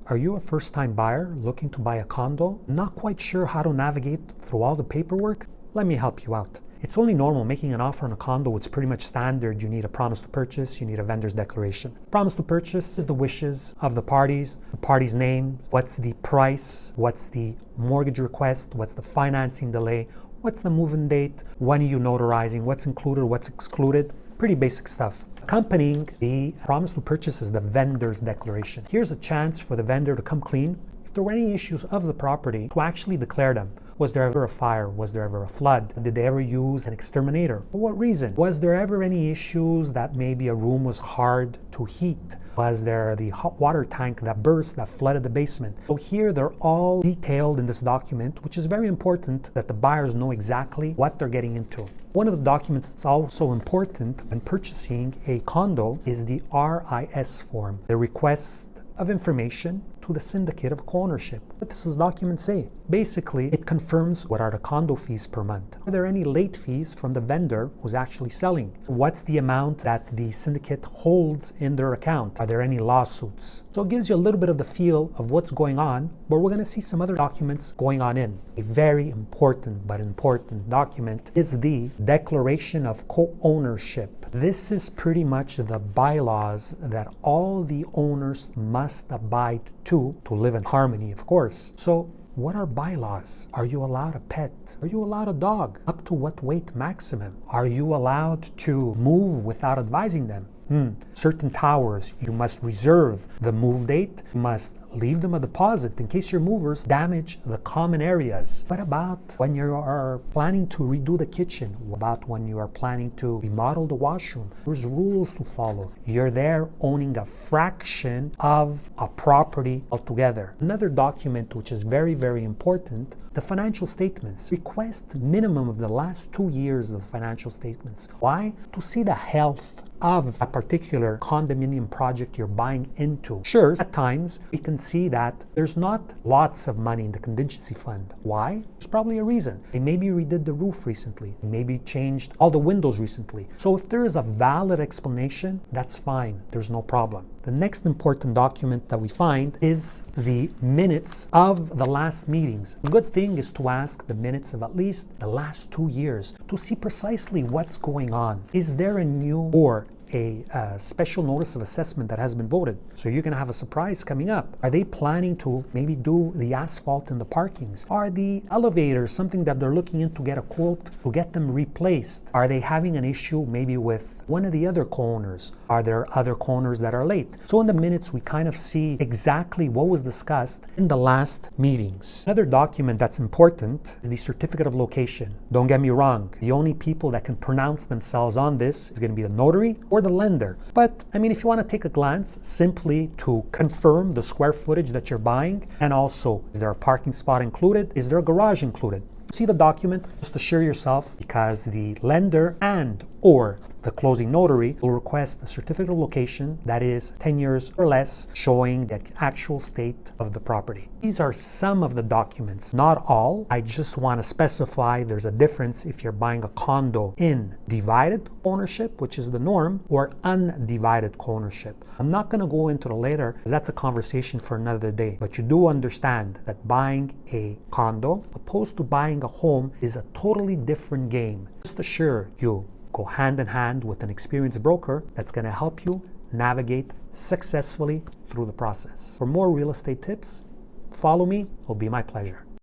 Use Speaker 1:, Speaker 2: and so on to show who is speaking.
Speaker 1: Are you a first-time buyer looking to buy a condo? Not quite sure how to navigate through all the paperwork? Let me help you out. It's only normal making an offer on a condo. It's pretty much standard. You need a promise to purchase, you need a vendor's declaration. Promise to purchase is the wishes of the parties names, what's the price, what's the mortgage request, what's the financing delay, what's the move-in date, when are you notarizing, what's included, what's excluded. Pretty basic stuff. Accompanying the promise to purchase is the vendor's declaration. Here's a chance for the vendor to come clean. If there were any issues of the property, to actually declare them. Was there ever a fire? Was there ever a flood? Did they ever use an exterminator? For what reason? Was there ever any issues that maybe a room was hard to heat? Was there the hot water tank that burst, that flooded the basement? So here they're all detailed in this document, which is very important that the buyers know exactly what they're getting into. One of the documents that's also important when purchasing a condo is the RIS form, the request of information to the syndicate of co-ownership. What does this document say? Basically, it confirms what are the condo fees per month. Are there any late fees from the vendor who's actually selling? What's the amount that the syndicate holds in their account? Are there any lawsuits? So it gives you a little bit of the feel of what's going on, but we're going to see some other documents going on in. A very important document is the Declaration of Co-Ownership. This is pretty much the bylaws that all the owners must abide to live in harmony, of course. So what are bylaws? Are you allowed a pet? Are you allowed a dog? Up to what weight maximum? Are you allowed to move without advising them? Certain towers, you must reserve the move date. You must leave them a deposit in case your movers damage the common areas. What about when you are planning to redo the kitchen? What about when you are planning to remodel the washroom? There's rules to follow. You're there owning a fraction of a property altogether. Another document which is very, very important, the financial statements. Request minimum of the last 2 years of financial statements. Why? To see the health of a particular condominium project you're buying into. Sure, at times we can see that there's not lots of money in the contingency fund. Why? There's probably a reason. They maybe redid the roof recently. They maybe changed all the windows recently. So if there is a valid explanation, that's fine. There's no problem. The next important document that we find is the minutes of the last meetings. A good thing is to ask the minutes of at least the last 2 years to see precisely what's going on. Is there a new or a special notice of assessment that has been voted? So you're going to have a surprise coming up. Are they planning to maybe do the asphalt in the parkings? Are the elevators something that they're looking into get a quote to get them replaced? Are they having an issue maybe with one of the other co-owners? Are there other co-owners that are late? So in the minutes we kind of see exactly what was discussed in the last meetings. Another document that's important is the certificate of location. Don't get me wrong, the only people that can pronounce themselves on this is going to be the notary or the lender. But I mean, if you want to take a glance simply to confirm the square footage that you're buying, and also is there a parking spot included? Is there a garage included? See the document, just assure yourself, because the lender and or the closing notary will request a certificate of location that is 10 years or less, showing the actual state of the property. These are some of the documents, not all. I just want to specify there's a difference if you're buying a condo in divided ownership, which is the norm, or undivided co-ownership. I'm not going to go into it later because that's a conversation for another day. But you do understand that buying a condo opposed to buying a home is a totally different game. Just assure you, go hand in hand with an experienced broker that's going to help you navigate successfully through the process. For more real estate tips, follow me. It'll be my pleasure.